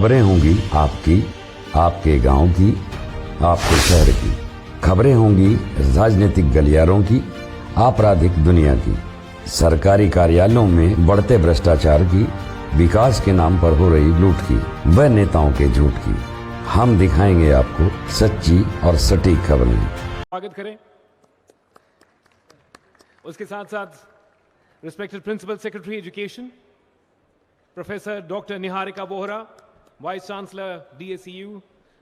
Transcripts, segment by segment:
खबरें होंगी आपकी, आपके गांव की, आपके शहर की। खबरें होंगी राजनीतिक गलियारों की, आपराधिक दुनिया की, सरकारी कार्यालयों में बढ़ते भ्रष्टाचार की, विकास के नाम पर हो रही लूट की, व नेताओं के झूठ की। हम दिखाएंगे आपको सच्ची और सटीक खबरें। स्वागत करें। उसके साथ साथ respected principal secretary education professor doctor Niharika Bohra, vice chancellor DSEU,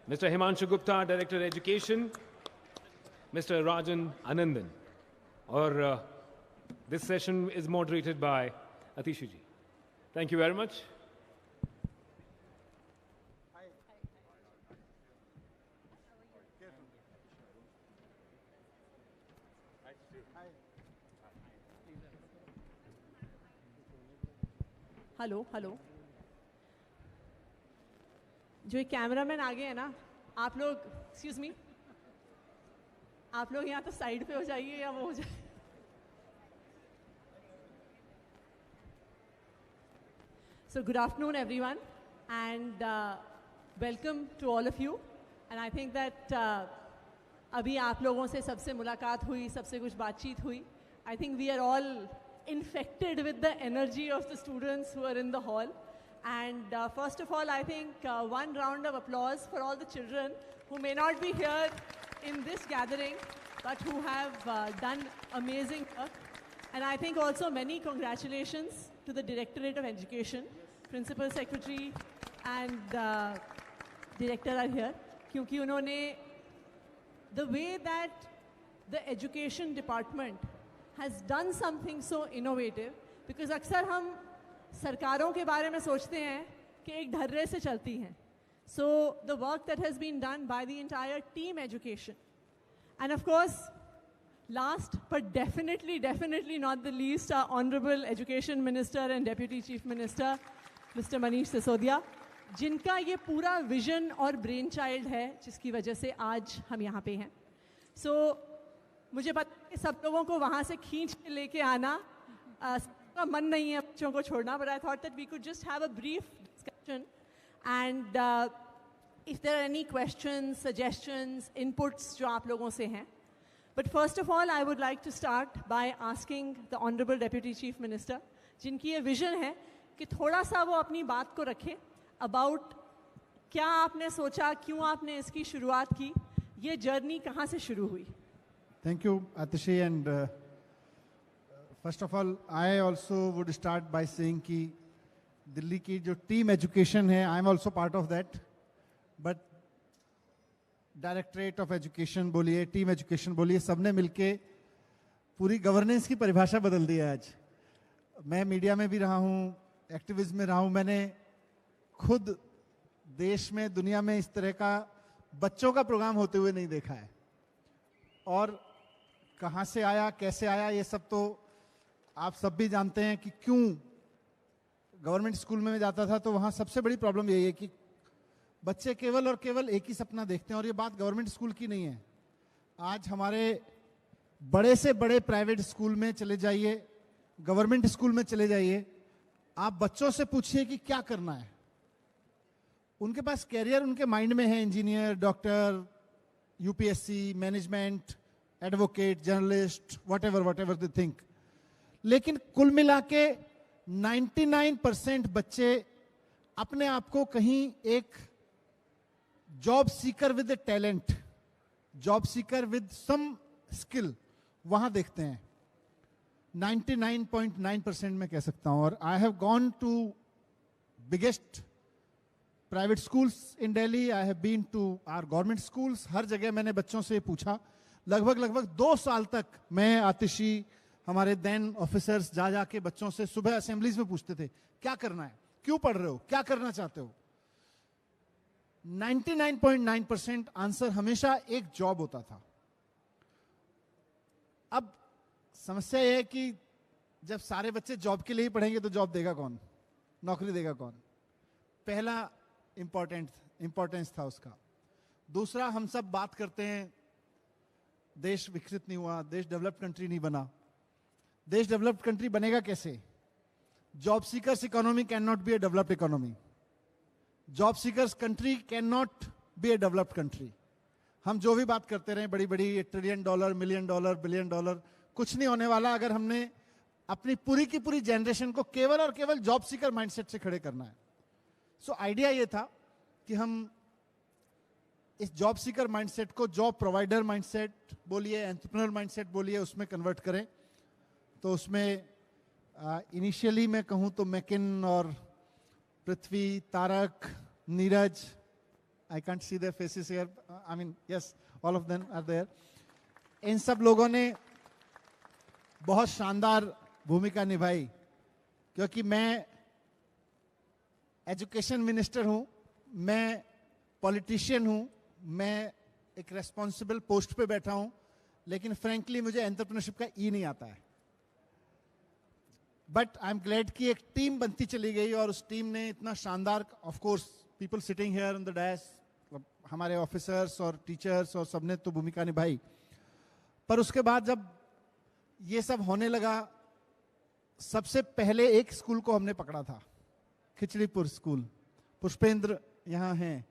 mister Himanshu Gupta, director education, mister Rajan Anandan, और this session is moderated by Atishu ji. Thank you very much. Hello hello, जो ये कैमरामैन आगे है ना, आप लोग एक्सक्यूज मी, आप लोग यहाँ तो साइड पे हो जाइए या वो हो जाए। So good afternoon everyone, and welcome to all of you. And I think that अभी आप लोगों से सबसे मुलाकात हुई, सबसे कुछ बातचीत हुई. I think we are all infected with the energy of the students who are in the hall. And first of all, I think one round of applause for all the children who may not be here in this gathering, but who have done amazing work. And I think also many congratulations to the Directorate of Education, Principal Secretary and Director are here, क्योंकि उन्होंने the way that the Education Department has done something so innovative, because अक्सर हम सरकारों के बारे में सोचते हैं कि एक ढर्रे से चलती हैं. So the work that has been done by the entire team education, and of course last but definitely not the least, our Honorable Education Minister and Deputy Chief Minister Mr. Manish Sisodia, जिनका ये पूरा vision और brain child है जिसकी वजह से आज हम यहाँ पे हैं. So मुझे पता है सब लोगों को वहाँ से खींच के लेके आना सबका मन नहीं है बच्चों को छोड़ना, but I thought that we could just have a brief discussion, and if there are any questions, suggestions, inputs जो आप लोगों से हैं. But first of all, I would like to start by asking the Honorable Deputy Chief Minister, जिनकी ये vision है कि थोड़ा सा वो अपनी बात को रखें about क्या आपने सोचा, क्यों आपने इसकी शुरुआत की, ये जर्नी कहाँ से शुरू हुई. Thank you, Atishi, and first of all, I also would start by saying कि दिल्ली की जो टीम एजुकेशन है, I am also part of that, but directorate of education बोलिए, टीम एजुकेशन बोलिए, सबने मिलके पूरी गवर्नेंस की परिभाषा बदल दी है. आज मैं मीडिया में भी रहा हूँ, एक्टिविज्म में रहा हूँ, मैंने खुद देश में, दुनिया में इस तरह का बच्चों का प्रोग्राम होते हुए नहीं देखा है. और कहाँ से आया, कैसे आया, ये सब तो आप सब भी जानते हैं कि क्यों. गवर्नमेंट स्कूल में मैं जाता था तो वहाँ सबसे बड़ी प्रॉब्लम यही है कि बच्चे केवल और केवल एक ही सपना देखते हैं, और ये बात गवर्नमेंट स्कूल की नहीं है. आज हमारे बड़े से बड़े प्राइवेट स्कूल में चले जाइए, गवर्नमेंट स्कूल में चले जाइए, आप बच्चों से पूछिए कि क्या करना है. उनके पास कैरियर उनके माइंड में है, engineer, doctor, UPSC, management, advocate, journalist, whatever they think. लेकिन कुल मिला के 99% बच्चे अपने आप को कहीं एक job seeker with talent, job seeker with some skill वहां देखते हैं. 99.9% मैं कह सकता हूं. और I have gone to biggest private schools in Delhi, I have been to our government schools. हर जगह मैंने बच्चों से पूछा. लगभग 2 साल तक मैं, आतिशी, हमारे देन ऑफिसर्स जा के बच्चों से सुबह असेंबलीज में पूछते थे क्या करना है, क्यों पढ़ रहे हो, क्या करना चाहते हो. 99.9% आंसर हमेशा एक जॉब होता था. अब समस्या यह है कि जब सारे बच्चे जॉब के लिए ही पढ़ेंगे तो जॉब देगा कौन, नौकरी देगा कौन. पहला इंपॉर्टेंस था उसका. दूसरा, हम सब बात करते हैं देश विकसित नहीं हुआ, देश डेवलप्ड कंट्री नहीं बना. देश डेवलप्ड कंट्री बनेगा कैसे? Job seekers economy can not be a developed economy. Job seekers country can not be A developed country. हम जो भी बात करते रहे बड़ी बड़ी $1 ट्रिलियन, $1 मिलियन, $1 बिलियन, कुछ नहीं होने वाला अगर हमने अपनी पूरी की पूरी जनरेशन को केवल और केवल जॉब सीकर माइंडसेट से खड़े करना है. सो आइडिया ये था कि हम इस जॉब सीकर माइंडसेट को जॉब प्रोवाइडर माइंडसेट बोलिए, एंटरप्रेन्योर माइंडसेट बोलिए, उसमें कन्वर्ट करें. तो उसमें इनिशियली मैं कहूं तो मैकिन और Prithvi, Tarak, Neeraj, I can't see their faces here, I mean yes, all of them are there. इन सब लोगों ने बहुत शानदार भूमिका निभाई, क्योंकि मैं एजुकेशन मिनिस्टर हूं, मैं पॉलिटिशियन हूं, मैं एक रेस्पॉन्सिबल पोस्ट पे बैठा हूं, लेकिन फ्रैंकली मुझे एंटरप्रेन्योरशिप का ई नहीं आता है. बट आई एम ग्लैड कि एक टीम बनती चली गई और उस टीम ने इतना शानदार, of course people sitting here on the dash, हमारे ऑफिसर्स और टीचर्स और सबने तो भूमिका निभाई. पर उसके बाद जब ये सब होने लगा, सबसे पहले एक स्कूल को हमने पकड़ा था, खिचड़ीपुर स्कूल. पुष्पेंद्र यहाँ हैं,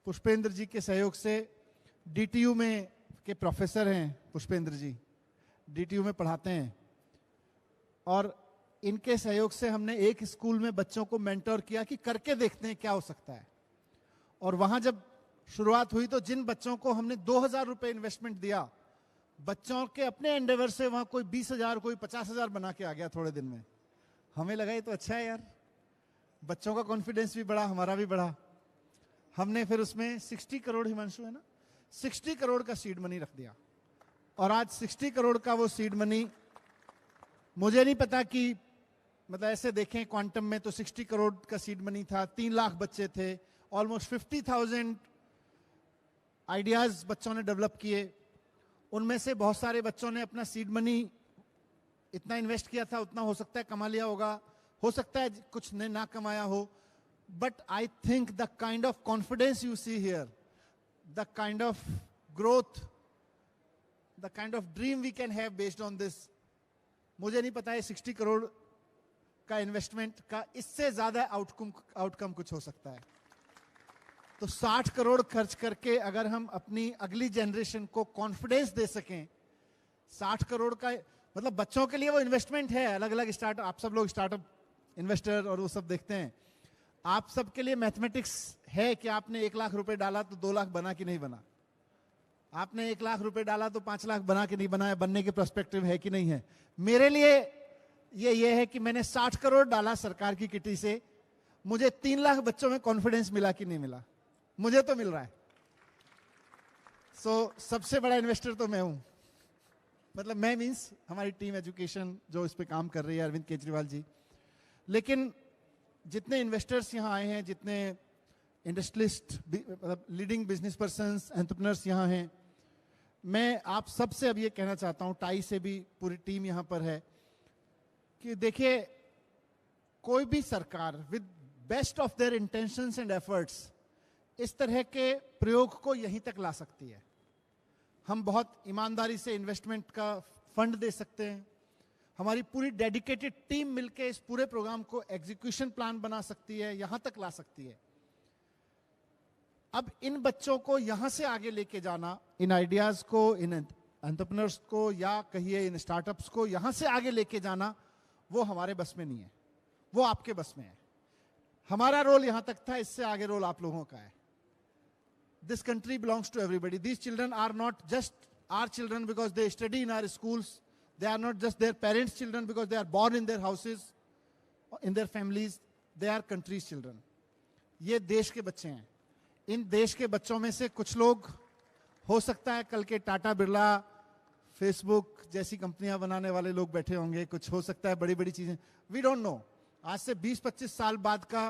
पुष्पेंद्र जी के सहयोग से, डीटीयू में के प्रोफेसर हैं पुष्पेंद्र जी, डीटीयू में पढ़ाते हैं, और इनके सहयोग से हमने एक स्कूल में बच्चों को मेंटर किया कि करके देखते हैं क्या हो सकता है. और वहां जब शुरुआत हुई तो जिन बच्चों को हमने 2,000 रुपए इन्वेस्टमेंट दिया, बच्चों के अपने एंडेवर से वहां कोई 20,000, कोई 50,000 बना के आ गया थोड़े दिन में. हमें लगा ये तो अच्छा है यार, बच्चों का कॉन्फिडेंस भी बढ़ा, हमारा भी बढ़ा. हमने फिर उसमें 60 करोड़, हिमांशु है ना, 60 करोड़ का सीड मनी रख दिया. और आज 60 करोड़ का वो सीड मनी, मुझे नहीं पता कि मतलब ऐसे देखें क्वांटम में तो 60 करोड़ का सीड मनी था, 3 लाख बच्चे थे, ऑलमोस्ट 50,000 आइडियाज बच्चों ने डेवलप किए. उनमें से बहुत सारे बच्चों ने अपना सीड मनी इतना इन्वेस्ट किया था, उतना हो सकता है कमा लिया होगा, हो सकता है कुछ ने ना कमाया हो. But I think the kind of confidence you see here, the kind of growth, the kind of dream we can have based on this, मुझे नहीं पता है 60 करोड़ का इन्वेस्टमेंट का इससे ज्यादा आउटकम कुछ हो सकता है. तो 60 करोड़ खर्च करके अगर हम अपनी अगली जनरेशन को कॉन्फिडेंस दे सकें, 60 करोड़ का मतलब बच्चों के लिए वो इन्वेस्टमेंट है. अलग अलग स्टार्टअप, आप सब लोग स्टार्टअप इन्वेस्टर और वो सब देखते हैं, आप सबके लिए मैथमेटिक्स है कि आपने 1 लाख रुपए डाला तो 2 लाख बना कि नहीं बना, आपने 1 लाख रुपए डाला तो 5 लाख बना कि नहीं बना, बनने के पर्सपेक्टिव है कि नहीं है. मेरे लिए ये है कि मैंने 60 करोड़ डाला सरकार की किटी से, मुझे 3 लाख बच्चों में कॉन्फिडेंस मिला कि नहीं मिला, मुझे तो मिल रहा है. सो सबसे बड़ा इन्वेस्टर तो मैं हूं, मतलब मैं मींस हमारी टीम एजुकेशन जो इस पे काम कर रही है, अरविंद केजरीवाल जी. लेकिन जितने इन्वेस्टर्स यहाँ आए हैं, जितने इंडस्ट्रियलिस्ट, मतलब लीडिंग बिजनेस पर्सन्स, एंटरप्रेन्योर्स यहाँ हैं, मैं आप सबसे अब ये कहना चाहता हूं, टाई से भी पूरी टीम यहाँ पर है, कि देखिए कोई भी सरकार with best of their intentions and efforts इस तरह के प्रयोग को यहीं तक ला सकती है. हम बहुत ईमानदारी से इन्वेस्टमेंट का फंड दे सकते हैं, हमारी पूरी डेडिकेटेड टीम मिलकर इस पूरे प्रोग्राम को एग्जीक्यूशन प्लान बना सकती है, यहां तक ला सकती है. अब इन बच्चों को यहां से आगे लेके जाना, इन आइडियाज को, इन एंटरप्रेन्योर्स को, या कहिए इन स्टार्टअप्स को यहां से आगे लेके जाना, वो हमारे बस में नहीं है, वो आपके बस में है. हमारा रोल यहां तक था, इससे आगे रोल आप लोगों का है. This country belongs to everybody. These children are not just our children because they study in our schools. They are not just their parents' children because they are born in their houses, in their families. They are country's children. ये देश के बच्चे हैं. इन देश के बच्चों में से कुछ लोग हो सकता है कल के टाटा बिरला, फेसबुक जैसी कंपनियां बनाने वाले लोग बैठे होंगे, कुछ हो सकता है बड़ी बड़ी चीजें, वी डोंट नो. आज से 20-25 साल बाद का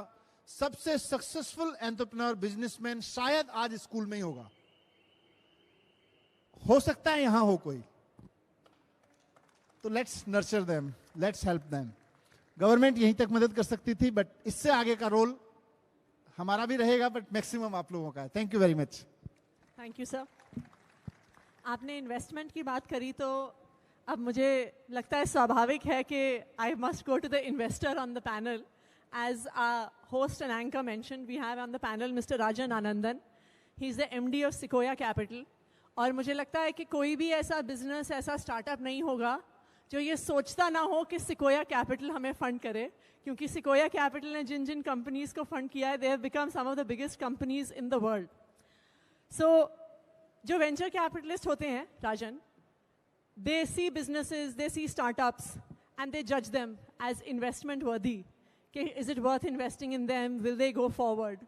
सबसे सक्सेसफुल एंटरप्रेन्योर, बिजनेसमैन शायद आज स्कूल में ही होगा. हो सकता है यहां हो कोई. तो let's nurture them, let's help them. Government यहीं तक मदद कर सकती थी, बट इससे आगे का रोल हमारा भी रहेगा, बट मैक्सिमम आप लोगों का है. Thank you very much. Thank you sir. आपने इन्वेस्टमेंट की बात करी तो अब मुझे लगता है स्वाभाविक है कि I must go to the investor on the panel. As host and anchor mentioned, we have on the panel Mr. Rajan Anandan. He's the MD of Sequoia Capital. और मुझे लगता है कि कोई भी ऐसा बिजनेस, ऐसा स्टार्टअप नहीं होगा जो ये सोचता ना हो कि सिकोया कैपिटल हमें फंड करे, क्योंकि सिकोया कैपिटल ने जिन जिन कंपनीज को फंड किया है, they have become some of the biggest companies in the world. So जो वेंचर कैपिटलिस्ट होते हैं, राजन, they see businesses, they see startups, and they judge them as investment worthy. Okay, is it worth investing in them? Will they go forward?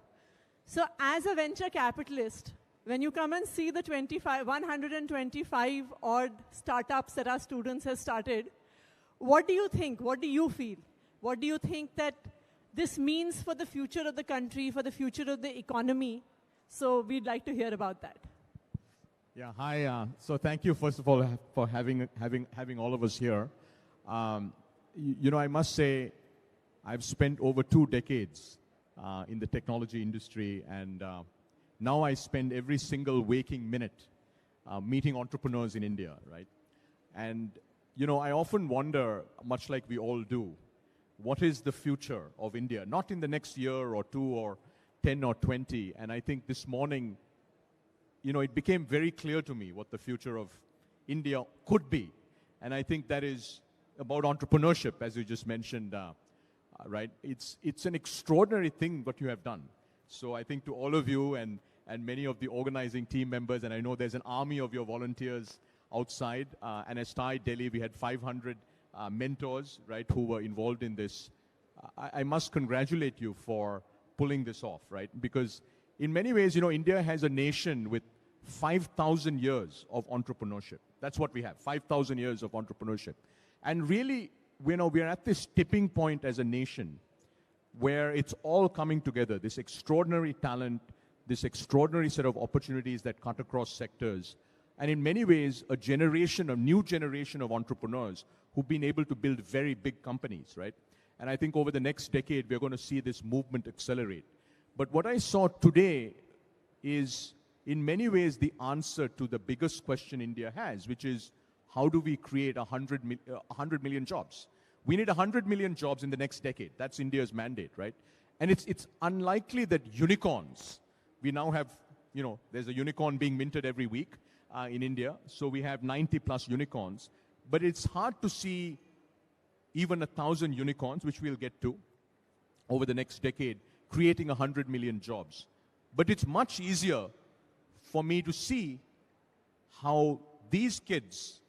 So as a venture capitalist, when you come and see the 125 odd startups that our students have started, what do you think? What do you feel? What do you think that this means for the future of the country, for the future of the economy? So we'd like to hear about that. Yeah, hi. So thank you, first of all, for having all of us here. You know, I must say, I've spent over 2 decades in the technology industry, and now I spend every single waking minute meeting entrepreneurs in India, right? And, you know, I often wonder, much like we all do, what is the future of India? Not in the next year or 2 or 10 or 20. And I think this morning, you know, it became very clear to me what the future of India could be. And I think that is about entrepreneurship, as you just mentioned, right? It's an extraordinary thing what you have done. So I think to all of you and many of the organizing team members, and I know there's an army of your volunteers outside, and at TiE Delhi, we had 500 mentors, right, who were involved in this. I must congratulate you for pulling this off, right? Because in many ways, you know, India has a nation with 5,000 years of entrepreneurship. That's what we have, 5,000 years of entrepreneurship. And really, you know, we're at this tipping point as a nation where it's all coming together, this extraordinary talent, this extraordinary set of opportunities that cut across sectors, and in many ways, a new generation of entrepreneurs who've been able to build very big companies, right? And I think over the next decade, we're going to see this movement accelerate. But what I saw today is, in many ways, the answer to the biggest question India has, which is, how do we create 100 million jobs? We need 100 million jobs in the next decade. That's India's mandate, right? And it's unlikely that unicorns, we now have, you know, there's a unicorn being minted every week in India. So we have 90 plus unicorns. But it's hard to see even 1,000 unicorns, which we'll get to over the next decade, creating 100 million jobs. But it's much easier for me to see how these kids,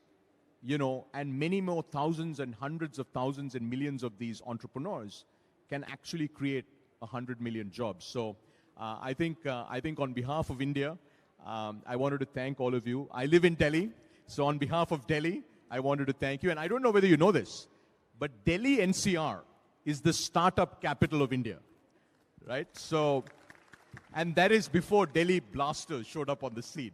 you know, and many more thousands and hundreds of thousands and millions of these entrepreneurs can actually create 100 million jobs. So I think on behalf of India, I wanted to thank all of you. I live in Delhi, so on behalf of Delhi, I wanted to thank you. And I don't know whether you know this, but Delhi NCR is the startup capital of India, right? So, and that is before Delhi Blasters showed up on the scene.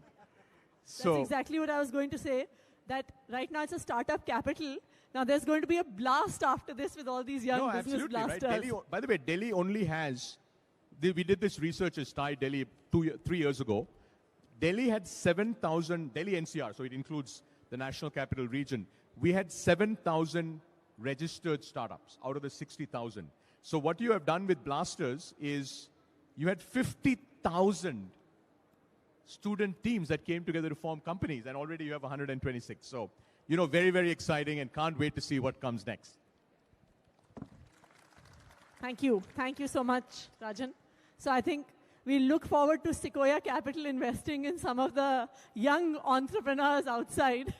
So that's exactly what I was going to say, that right now it's a startup capital. Now there's going to be a blast after this with all these young business blasters. Right? Delhi, by the way, Delhi only has, we did this research as TiE Delhi 3 years ago. Delhi had 7,000, Delhi NCR, so it includes the National Capital Region. We had 7,000 registered startups out of the 60,000. So what you have done with Blasters is you had 50,000 student teams that came together to form companies, and already you have 126. So, you know, very, very exciting, and can't wait to see what comes next. Thank you. Thank you so much, Rajan. So I think we look forward to Sequoia Capital investing in some of the young entrepreneurs outside.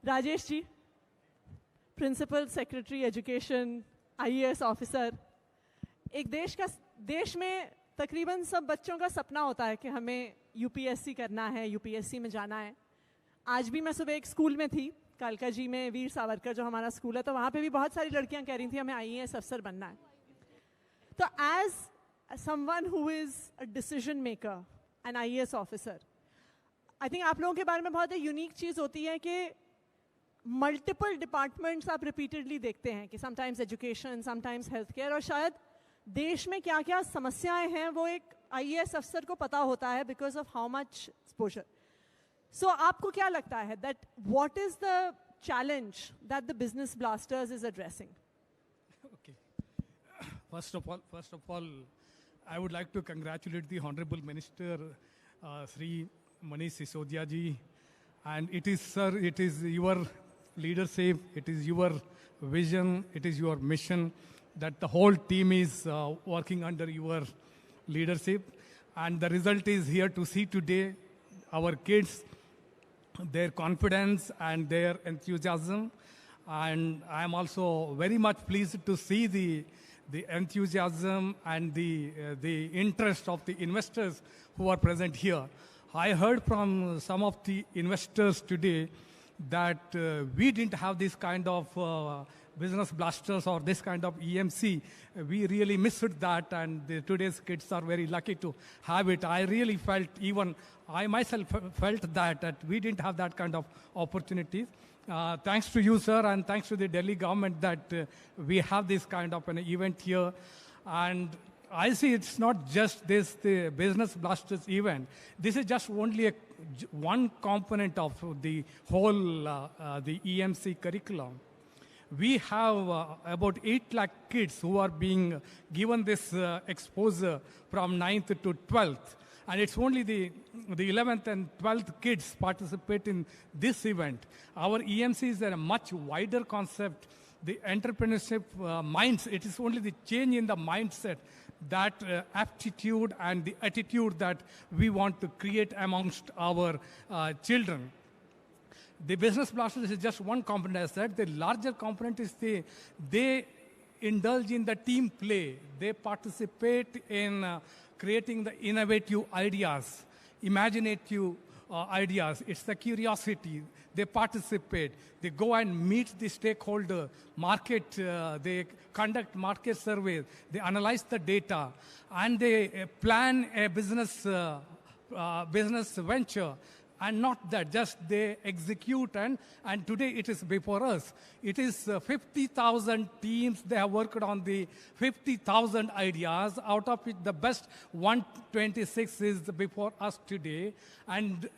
Rajesh ji, Principal Secretary Education, IAS Officer. एक देश में तकरीबन सब बच्चों का सपना होता है कि हमें यूपीएससी करना है, यूपीएससी में जाना है. आज भी मैं सुबह एक स्कूल में थी, कालका जी में, वीर सावरकर जो हमारा स्कूल है, तो वहाँ पे भी बहुत सारी लड़कियाँ कह रही थी हमें आईएएस अफसर बनना है. तो as someone who is a decision maker, an IAS officer, I think आप लोगों के बारे में बहुत एक यूनिक चीज़ होती है कि मल्टीपल डिपार्टमेंट्स आप रिपीटेडली देखते हैं कि sometimes education, sometimes health care, और शायद देश में क्या क्या समस्याएं हैं वो एक आईएएस अफसर को पता होता है because of how much exposure. So आपको क्या लगता है that what is the challenge that the business blasters is addressing? Okay. First of all, I would like to congratulate the Honorable Minister, Sri Manish Sisodia ji. And it is, sir, it is your leadership, it is your vision, it is your mission that the whole team is working under your leadership. And the result is here to see today our kids, their confidence and their enthusiasm. And I am also very much pleased to see the enthusiasm and the interest of the investors who are present here. I heard from some of the investors today that we didn't have this kind of business blasters or this kind of EMC. We really missed that, and today's kids are very lucky to have it. I really felt, even I myself felt that we didn't have that kind of opportunities. Thanks to you, sir, and thanks to the Delhi government that we have this kind of an event here. And I see it's not just the Business Blasters event. This is just only one component of the whole the EMC curriculum. We have about 8 lakh kids who are being given this exposure from 9th to 12th. And it's only the 11th and 12th kids participate in this event. Our EMC is a much wider concept. The entrepreneurship minds, it is only the change in the mindset, that aptitude and the attitude that we want to create amongst our children. The Business Blasters is just one component, as I said. The larger component is they indulge in the team play. They participate in creating the innovative ideas, imaginative ideas. It's the curiosity. They participate. They go and meet the stakeholder, market. They conduct market surveys. They analyze the data, and they plan a business venture. And not that, just they execute, and today it is before us. It is 50,000 teams. They have worked on the 50,000 ideas, out of which the best 126 is before us today. And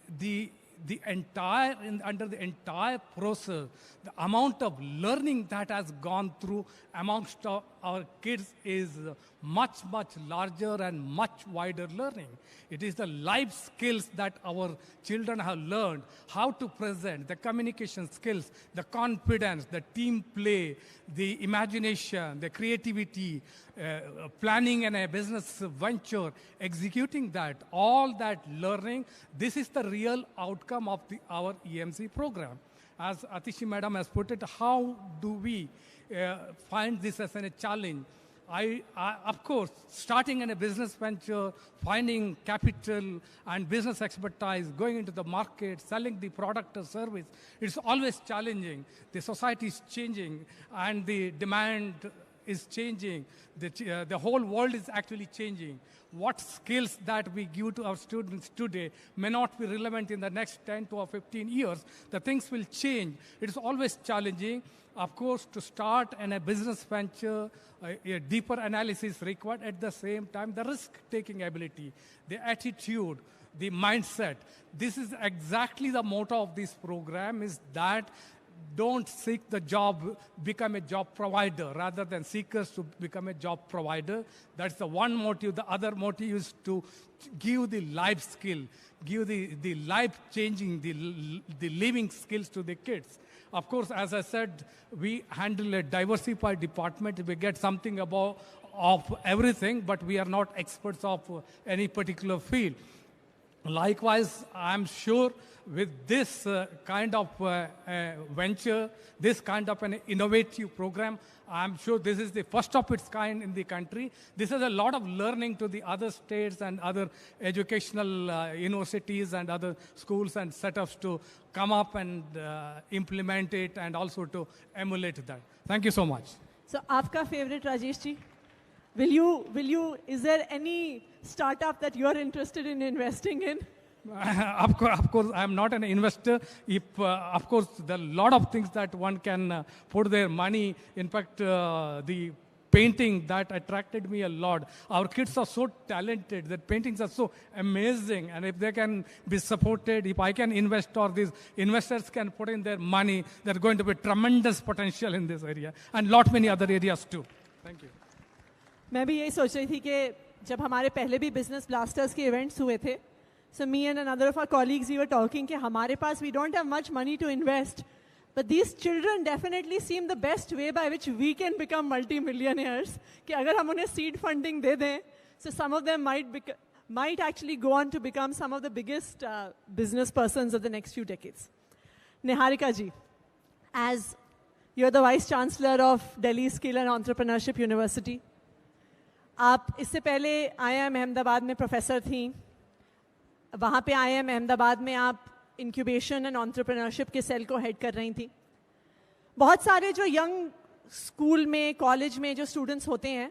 under the entire process, the amount of learning that has gone through amongst our kids is much, much larger and much wider learning. It is the life skills that our children have learned, how to present, the communication skills, the confidence, the team play, the imagination, the creativity, planning and a business venture, executing that, all that learning. This is the real outcome of our EMC program. As Atishi Madam has put it, how do we find this as a challenge? Of course, starting in a business venture, finding capital and business expertise, going into the market, selling the product or service, it's always challenging. The society is changing and the demand is changing. The whole world is actually changing. What skills that we give to our students today may not be relevant in the next 10 to 15 years. The things will change. It is always challenging. Of course, to start in a business venture, a deeper analysis required. At the same time, the risk-taking ability, the attitude, the mindset. This is exactly the motto of this program, is that don't seek the job, become a job provider, rather than seekers to become a job provider. That's the one motive. The other motive is to give the life skill, give the life-changing, the living skills to the kids. Of course, as I said, we handle a diversified department. We get something of everything, but we are not experts of any particular field. Likewise, I'm sure with this kind of venture, this kind of an innovative program, I'm sure this is the first of its kind in the country. This is a lot of learning to the other states and other educational universities and other schools and setups to come up and implement it, and also to emulate that. Thank you so much. So, aapka favorite, Rajesh ji? Is there any startup that you are interested in investing in? Of course, I'm not an investor. Of course, there are a lot of things that one can put their money. In fact, the painting that attracted me a lot. Our kids are so talented. Their paintings are so amazing. And if they can be supported, if I can invest, or these investors can put in their money, there's going to be tremendous potential in this area and lot many other areas too. Thank you. मैं भी यही सोच रही थी कि जब हमारे पहले भी बिजनेस ब्लास्टर्स के इवेंट्स हुए थे, so me and another of our colleagues, we were talking कि हमारे पास we don't have much money to invest, but these children definitely seem the best way by which we can become multi-millionaires. कि अगर हम उन्हें seed funding दे दें, so some of them might actually go on to become some of the biggest business persons of the next few decades. Niharika ji, as you're the Vice Chancellor of Delhi Skill and Entrepreneurship University, आप इससे पहले IIM Ahmedabad में professor थी. वहाँ पे IIM Ahmedabad में आप incubation and entrepreneurship के सेल को हेड कर रही थी. बहुत सारे जो यंग स्कूल में, कॉलेज में जो स्टूडेंट्स होते हैं,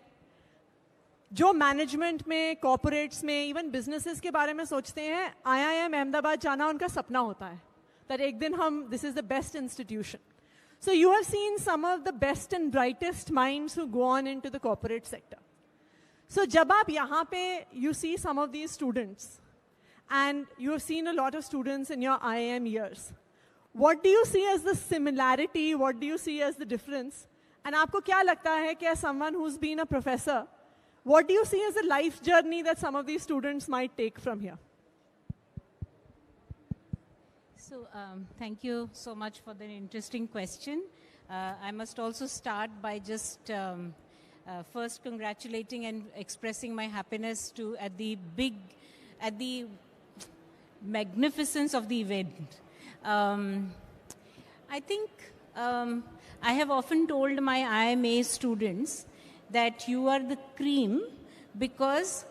जो मैनेजमेंट में, कॉर्पोरेट्स में, इवन बिजनेसेस के बारे में सोचते हैं, IIM अहमदाबाद जाना उनका सपना होता है. that एक दिन हम, this is the best institution. So you have seen some of the best and brightest minds who go on into the corporate sector. So जब आप यहाँ पे, you see some of these students, and you have seen a lot of students in your IIM years. What do you see as the similarity? What do you see as the difference? And आपको क्या लगता है कि as someone who's been a professor, what do you see as the life journey that some of these students might take from here? So thank you so much for the interesting question. I must also start by just first congratulating and expressing my happiness at the magnificence of the event. I think I have often told my IMA students that you are the cream because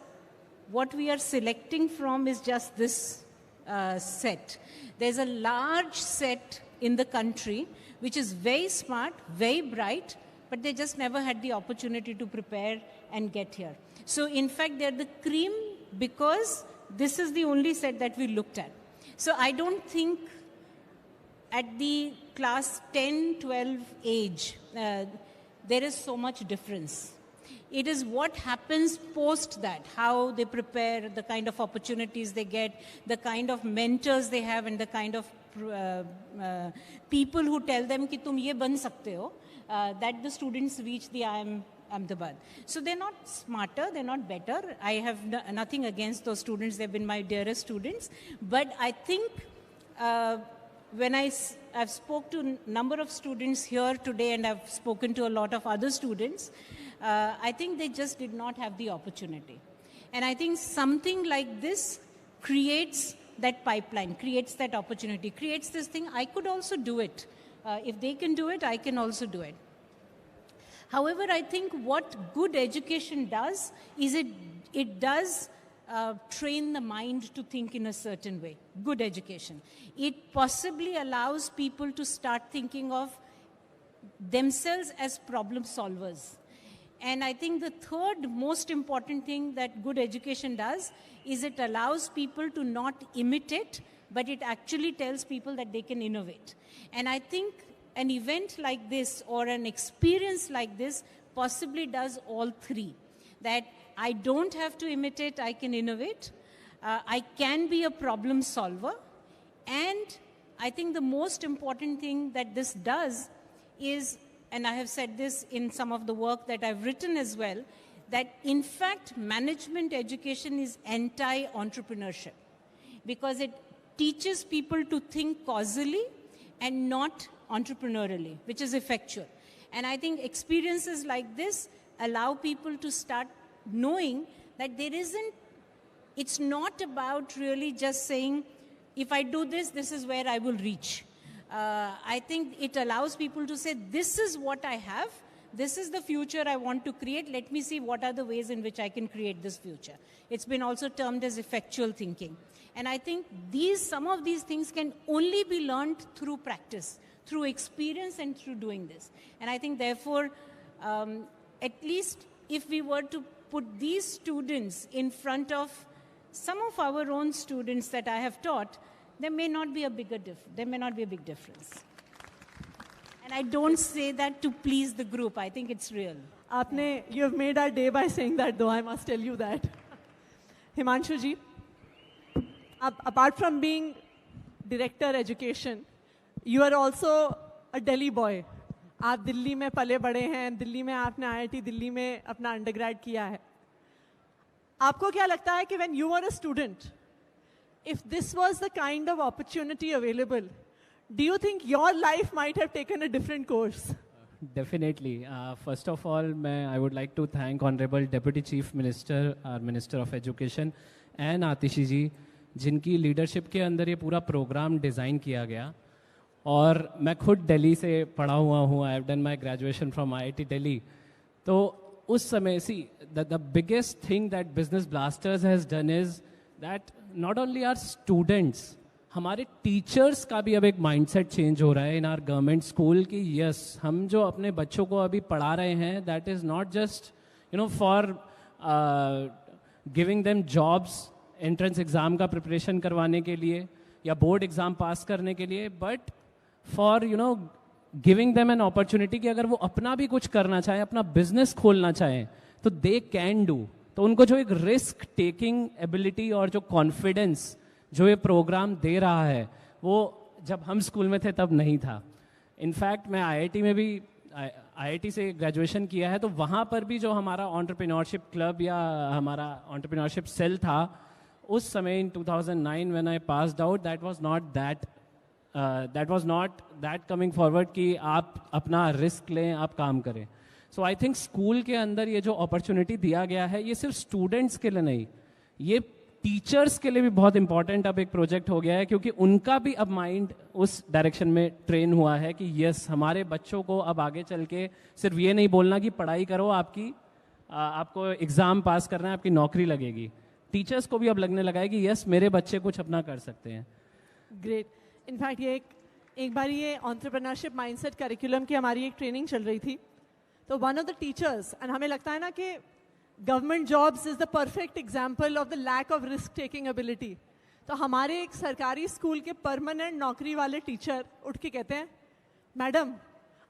what we are selecting from is just this set. There's a large set in the country which is very smart, very bright, but they just never had the opportunity to prepare and get here. So in fact, they're the cream because this is the only set that we looked at. So I don't think at the class 10, 12 age, there is so much difference. It is what happens post that, how they prepare, the kind of opportunities they get, the kind of mentors they have, and the kind of people who tell them कि तुम ये बन सकते हो, that the students reach the IIM Ahmedabad. So they're not smarter, they're not better. I have nothing against those students. They've been my dearest students. But I think when I've spoken to a number of students here today, and I've spoken to a lot of other students, I think they just did not have the opportunity. And I think something like this creates that pipeline, creates that opportunity, creates this thing. I could also do it. If they can do it, I can also do it. However, I think what good education does is it does train the mind to think in a certain way. Good education. It possibly allows people to start thinking of themselves as problem solvers. And I think the third most important thing that good education does is it allows people to not imitate, but it actually tells people that they can innovate. And I think an event like this or an experience like this possibly does all three. That I don't have to imitate, I can innovate. I can be a problem solver. And I think the most important thing that this does is, and I have said this in some of the work that I've written as well, that in fact management education is anti-entrepreneurship because it teaches people to think causally and not entrepreneurially, which is effectual. And I think experiences like this allow people to start knowing that it's not about really just saying, if I do this, this is where I will reach. I think it allows people to say, this is what I have, this is the future I want to create, let me see what are the ways in which I can create this future. It's been also termed as effectual thinking. And I think some of these things can only be learned through practice, through experience and through doing this. And I think therefore, at least if we were to put these students in front of some of our own students that I have taught, there may not be a big difference. And I don't say that to please the group. I think it's real. You have made our day by saying that, though, I must tell you that. Himanshu ji, apart from being director education, you are also a Delhi boy. आप दिल्ली में पले बड़े हैं, दिल्ली में आपने IIT Delhi में अपना undergrad किया है. आपको क्या लगता है कि when you were a student, if this was the kind of opportunity available, do you think your life might have taken a different course? Definitely. First of all, I would like to thank Honorable Deputy Chief Minister, our Minister of Education, and आतिशी जी, जिनकी leadership के अंदर ये पूरा programme design किया गया. और मैं खुद दिल्ली से पढ़ा हुआ हूँ. I have done my graduation from IIT Delhi. तो उस समय see the biggest thing that business blasters has done is that not only our students, हमारे टीचर्स का भी अब एक माइंडसेट चेंज हो रहा है इन आर गवर्नमेंट स्कूल कि यस, हम जो अपने बच्चों को अभी पढ़ा रहे हैं that is not just for giving them jobs, entrance exam का प्रिपरेशन करवाने के लिए या बोर्ड एग्ज़ाम पास करने के लिए, but for giving them an opportunity कि अगर वो अपना भी कुछ करना चाहें, अपना बिजनेस खोलना चाहें तो दे कैन डू. तो उनको जो एक रिस्क टेकिंग एबिलिटी और जो कॉन्फिडेंस जो ये प्रोग्राम दे रहा है, वो जब हम स्कूल में थे तब नहीं था. इनफैक्ट मैं IIT में भी IIT से ग्रेजुएशन किया है, तो वहाँ पर भी जो हमारा एंटरप्रेन्योरशिप क्लब या हमारा एंटरप्रेन्योरशिप सेल था, उस समय इन 2009 when I passed out, that was not that coming forward कि आप अपना रिस्क लें, आप काम करें. सो आई थिंक स्कूल के अंदर ये जो अपॉर्चुनिटी दिया गया है, ये सिर्फ स्टूडेंट्स के लिए नहीं, ये टीचर्स के लिए भी बहुत इंपॉर्टेंट अब एक प्रोजेक्ट हो गया है, क्योंकि उनका भी अब माइंड उस डायरेक्शन में ट्रेन हुआ है कि यस, हमारे बच्चों को अब आगे चल के सिर्फ ये नहीं बोलना कि पढ़ाई करो, आपको एग्ज़ाम पास करना है, आपकी नौकरी लगेगी. टीचर्स को भी अब लगने लगा है कि यस, मेरे बच्चे कुछ अपना कर सकते हैं. ग्रेट. इनफैक्ट ये एक बार ये एंटरप्रेन्योरशिप माइंडसेट करिकुलम की हमारी एक ट्रेनिंग चल रही थी, तो one of the teachers, and हमें लगता है ना कि government jobs is the perfect example of the lack of risk taking ability. तो हमारे एक सरकारी स्कूल के परमानेंट नौकरी वाले टीचर उठ के कहते हैं, मैडम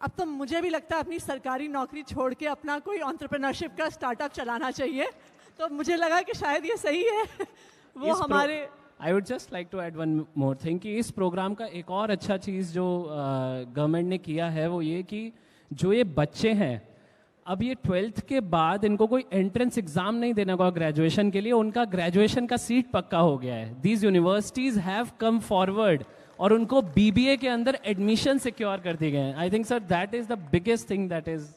अब तो मुझे भी लगता है अपनी सरकारी नौकरी छोड़ के अपना कोई एंटरप्रेन्योरशिप का स्टार्टअप चलाना चाहिए. तो मुझे लगा कि शायद ये सही है. वो हमारे I would just like to add one more thing कि इस प्रोग्राम का एक और अच्छा चीज़ जो गवर्नमेंट ने किया है वो ये कि जो ये बच्चे हैं, अब ये 12th के बाद इनको कोई एंट्रेंस एग्जाम नहीं देना होगा ग्रेजुएशन के लिए, उनका ग्रेजुएशन का सीट पक्का हो गया है. These universities have come forward और उनको BBA के अंदर एडमिशन सिक्योर कर दिए गए हैं. I think sir that is the biggest thing that is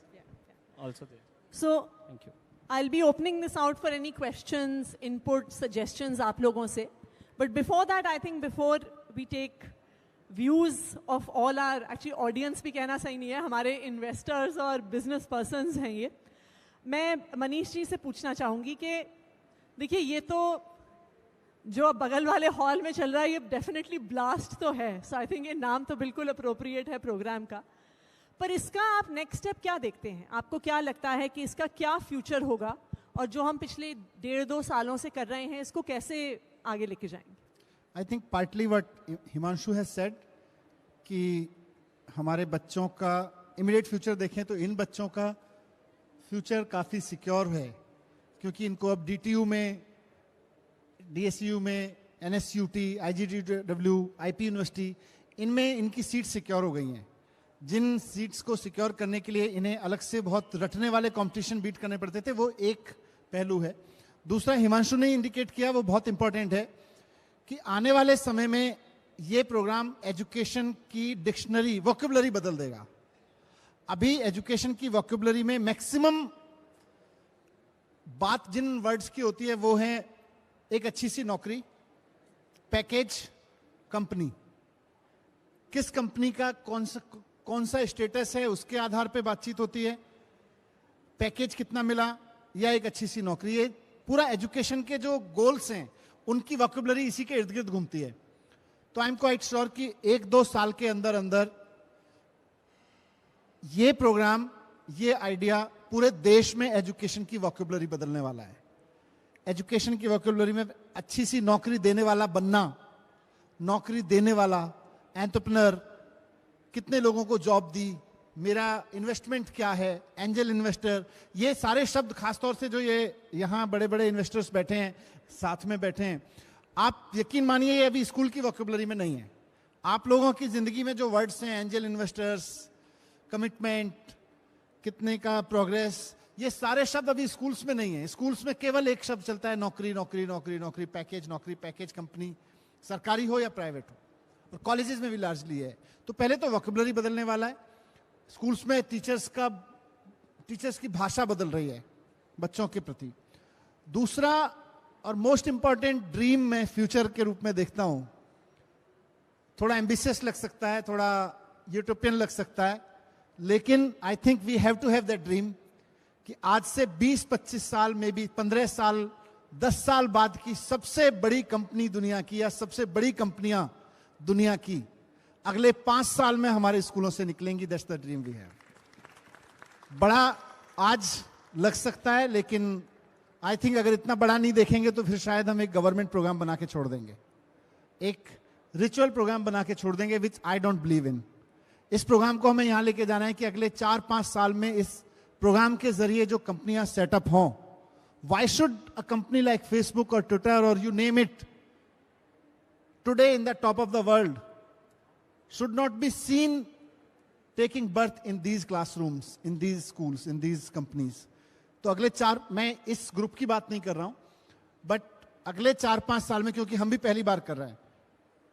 also there. So thank you. I'll be opening this out for any questions, input, suggestions आप लोगों से. But before that, I think before we take views of all our, actually audience भी कहना सही नहीं है, हमारे investors और business persons हैं ये, मैं मनीष जी से पूछना चाहूँगी कि देखिए ये तो जो बगल वाले हॉल में चल रहा है ये डेफिनेटली ब्लास्ट तो है. सो आई थिंक ये नाम तो बिल्कुल अप्रोप्रिएट है प्रोग्राम का, पर इसका आप नेक्स्ट स्टेप क्या देखते हैं? आपको क्या लगता है कि इसका क्या फ्यूचर होगा, और जो हम पिछले 1.5-2 सालों से कर रहे हैं इसको कैसे आगे लेके जाएंगे? I think partly what Himanshu has said कि हमारे बच्चों का इमीडिएट फ्यूचर देखें तो इन बच्चों का फ्यूचर काफ़ी सिक्योर है, क्योंकि इनको अब DTU में, DSU में, NSUT, IGTW, IP यूनिवर्सिटी, इनमें इनकी सीट सिक्योर हो गई हैं. जिन सीट्स को सिक्योर करने के लिए इन्हें अलग से बहुत रटने वाले कंपटीशन बीट करने पड़ते थे, वो एक पहलू है. दूसरा हिमांशु ने इंडिकेट किया, वो बहुत इंपॉर्टेंट है कि आने वाले समय में ये प्रोग्राम एजुकेशन की डिक्शनरी, वोकेबुलरी बदल देगा. अभी एजुकेशन की वोकेबुलरी में मैक्सिमम बात जिन वर्ड्स की होती है वो है एक अच्छी सी नौकरी, पैकेज, कंपनी, किस कंपनी का कौन सा स्टेटस है उसके आधार पे बातचीत होती है, पैकेज कितना मिला या एक अच्छी सी नौकरी. ये पूरा एजुकेशन के जो गोल्स हैं उनकी वोकेबुलरी इसी के इर्द गिर्द घूमती है. तो आई एम क्वाइट श्योर कि 1-2 साल के अंदर अंदर ये प्रोग्राम, ये आइडिया पूरे देश में एजुकेशन की वोकेबुलरी बदलने वाला है. एजुकेशन की वोकेबुलरी में अच्छी सी नौकरी देने वाला बनना, नौकरी देने वाला, एंटरप्रेन्योर, कितने लोगों को जॉब दी, मेरा इन्वेस्टमेंट क्या है, एंजल इन्वेस्टर, ये सारे शब्द, खासतौर से जो ये यहाँ बड़े बड़े इन्वेस्टर्स बैठे हैं, साथ में बैठे हैं, आप यकीन मानिए ये अभी स्कूल की वोकेबुलरी में नहीं है. आप लोगों की जिंदगी में जो वर्ड्स हैं, एंजल इन्वेस्टर्स, कमिटमेंट, कितने का प्रोग्रेस, ये सारे शब्द अभी स्कूल्स में नहीं है. स्कूल्स में केवल एक शब्द चलता है, नौकरी नौकरी नौकरी नौकरी, पैकेज नौकरी पैकेज, कंपनी सरकारी हो या प्राइवेट हो, और कॉलेजेस में भी लार्जली है. तो पहले तो वोकैबुलरी बदलने वाला है. स्कूल्स में टीचर्स की भाषा बदल रही है बच्चों के प्रति. दूसरा और मोस्ट इंपॉर्टेंट ड्रीम मैं फ्यूचर के रूप में देखता हूं. थोड़ा एम्बिशियस लग सकता है, थोड़ा यूटोपियन लग सकता है, लेकिन I think we have to have that dream कि आज से 20-25 साल में भी 15 साल 10 साल बाद की सबसे बड़ी कंपनी दुनिया की या सबसे बड़ी कंपनियां दुनिया की अगले 5 साल में हमारे स्कूलों से निकलेंगी. That's the dream we have. बड़ा आज लग सकता है, लेकिन आई थिंक अगर इतना बड़ा नहीं देखेंगे तो फिर शायद हम एक गवर्नमेंट प्रोग्राम बना के छोड़ देंगे, एक रिचुअल प्रोग्राम बना के छोड़ देंगे, विच आई डोंट बिलीव इन. इस प्रोग्राम को हमें यहां लेके जाना है कि अगले 4-5 साल में इस प्रोग्राम के जरिए जो कंपनियां सेटअप हों, why should a company like Facebook और ट्विटर और you name it today in the top of the world should not be seen taking birth in these classrooms, in these schools, in these companies. तो अगले मैं इस group की बात नहीं कर रहा हूं, बट अगले 4-5 साल में, क्योंकि हम भी पहली बार कर रहे हैं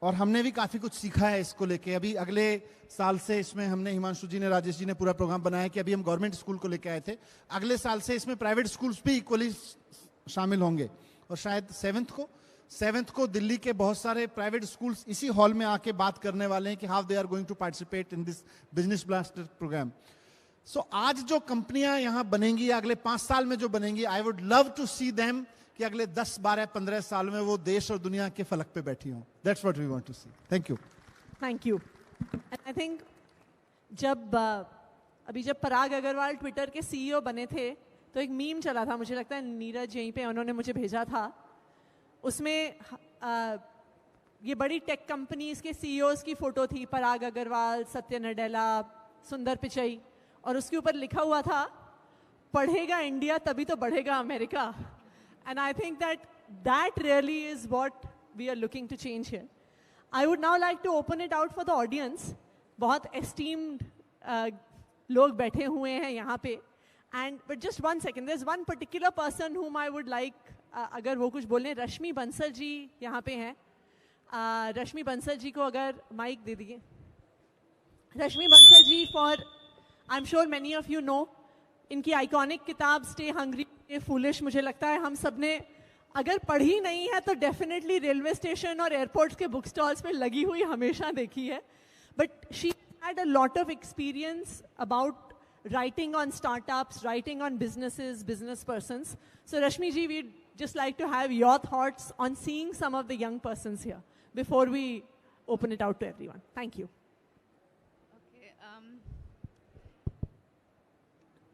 और हमने भी काफी कुछ सीखा है इसको लेके. अभी अगले साल से इसमें हमने, हिमांशु जी ने, राजेश जी ने पूरा प्रोग्राम बनाया कि अभी हम गवर्नमेंट स्कूल को लेके आए थे. अगले साल से इसमें प्राइवेट स्कूल्स भी इक्वली शामिल होंगे, और शायद 7th को दिल्ली के बहुत सारे प्राइवेट स्कूल्स इसी हॉल में आके बात करने वाले हैं कि how they are going to participate in this business blaster program. So आज जो कंपनियां यहां बनेंगी, अगले 5 साल में जो बनेंगी, I would love to see them कि अगले 10, 12, 15 साल में वो देश और दुनिया के फलक पे बैठी हों. That's what we want to see. Thank you. Thank you. And I think जब पराग अग्रवाल ट्विटर के सीईओ बने थे तो एक मीम चला था, मुझे लगता है नीरज यहीं पे उन्होंने मुझे भेजा था. उसमें ये बड़ी टेक कंपनीज के सीईओज की फोटो थी, पराग अग्रवाल, सत्य नडेला, सुंदर पिचई, और उसके ऊपर लिखा हुआ था, पढ़ेगा इंडिया तभी तो बढ़ेगा America. And I think that really is what we are looking to change here. I would now like to open it out for the audience. बहुत एस्टीम्ड लोग बैठे हुए हैं यहाँ पे, and but just 1 second, there is one particular person whom I would like, अगर वो कुछ बोलें. रश्मि बंसल जी यहाँ पे हैं. रश्मि बंसल जी को अगर माइक दे दिए. Rashmi Bansal ji, for I am sure many of you know, इनकी आइकॉनिक किताब स्टे हंग्री स्टे फूलिश, मुझे लगता है हम सब ने अगर पढ़ी नहीं है तो डेफिनेटली रेलवे स्टेशन और एयरपोर्ट्स के बुक स्टॉल्स पे लगी हुई हमेशा देखी है. But she had a lot of experience about writing on startups, writing on businesses, business persons. So Rashmi ji, we'd just like to have your thoughts on seeing some of the young persons here before we open it out to everyone. Thank you. Okay.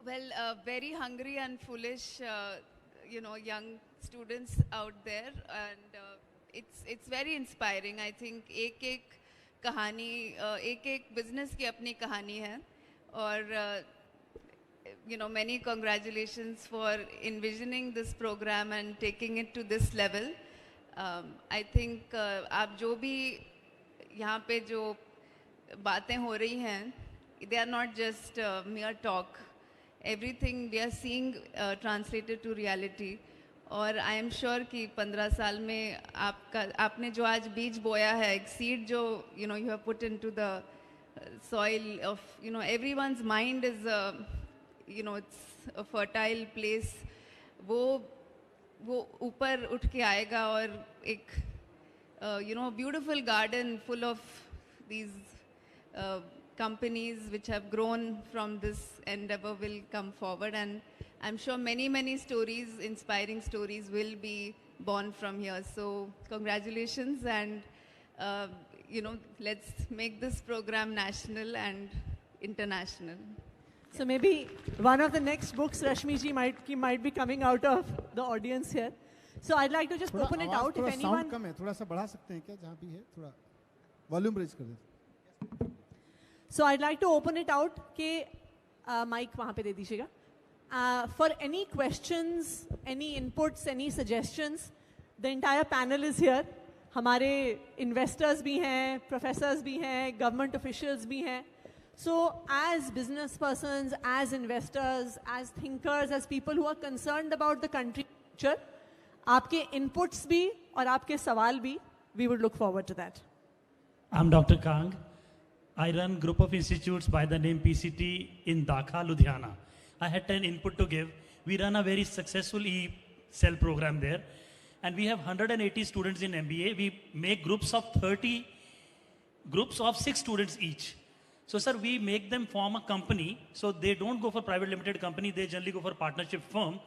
Well, very hungry and foolish, young students out there, and it's very inspiring. I think एक कहानी, एक business की अपनी कहानी है, और many congratulations for envisioning this program and taking it to this level. I think आप जो भी यहाँ पे जो बातें हो रही हैं, they are not just mere talk. Everything we are seeing translated to reality. और I am sure कि 15 साल में आपने जो आज बीज बोया है, एक seed जो you have put into the soil of everyone's mind is it's a fertile place. वो ऊपर उठ के आएगा, और एक beautiful garden full of these companies which have grown from this endeavor will come forward, and I'm sure many stories, inspiring stories will be born from here. So congratulations, and let's make this program national and international. So maybe one of the next books, Rashmi ji might be coming out of the audience here. So I'd like to just open it out. If anyone, sound कम है, थोड़ा सा बढ़ा सकते हैं क्या, जहाँ भी है थोड़ा वॉल्यूम रेज कर दें. So I'd like to open it out कि माइक वहाँ पे दे दीजिएगा. For any questions, any inputs, any suggestions, the entire panel is here. हमारे investors भी हैं, professors भी हैं, government officials भी हैं. So as business persons, as investors, as thinkers, as people who are concerned about the country future, आपके inputs भी और आपके सवाल भी, we would look forward to that. I'm Dr. Kang. I run group of institutes by the name PCT in Dhaka, Ludhiana. I had 10 input to give. We run a very successful e-cell program there. And we have 180 students in MBA. We make groups of 30, groups of 6 students each. So sir, we make them form a company. So they don't go for private limited company. They generally go for partnership firm.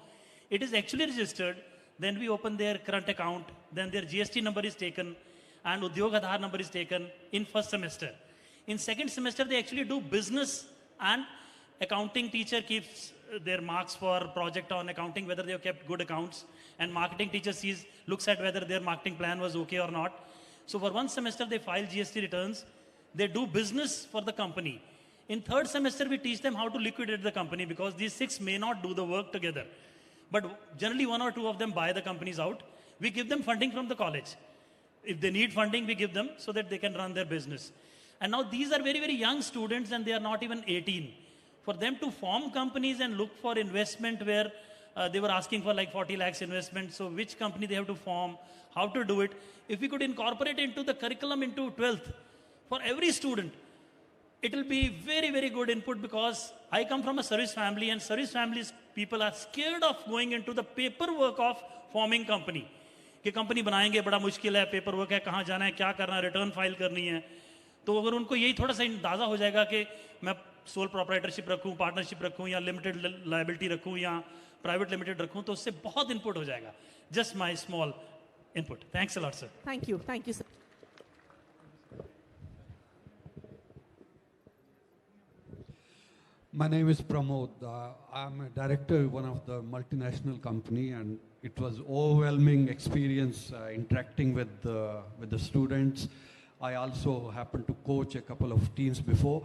It is actually registered. Then we open their current account. Then their GST number is taken. And Udyog Aadhaar number is taken in first semester. In second semester, they actually do business, and accounting teacher keeps their marks for project on accounting, whether they have kept good accounts, and marketing teacher looks at whether their marketing plan was okay or not. So for one semester, they file GST returns. They do business for the company. In third semester, we teach them how to liquidate the company, because these 6 may not do the work together. But generally 1 or 2 of them buy the companies out. We give them funding from the college. If they need funding, we give them so that they can run their business. And now these are very, very young students, and they are not even 18. For them to form companies and look for investment where they were asking for like 40 lakhs investment, so which company they have to form, how to do it. If we could incorporate into the curriculum into 12th, for every student, it will be very, very good input, because I come from a service family, and service families, people are scared of going into the paperwork of forming company. कि company बनाएंगे, बड़ा मुश्किल है, paper work है, कहाँ जाना है, क्या करना है, रिटर्न फाइल करनी है. तो अगर उनको यही थोड़ा सा अंदाजा हो जाएगा कि मैं सोल प्रोप्राइटरशिप रखूं, पार्टनरशिप रखूं, या लिमिटेड लायबिलिटी रखूं, या प्राइवेट लिमिटेड रखूं, तो उससे बहुत इनपुट हो जाएगा. Just my small input. Thanks a lot sir. Thank you sir. My name is Pramod. I'm a director of one of the multinational company, and it was overwhelming experience interacting with the students. I also happened to coach a couple of teams before.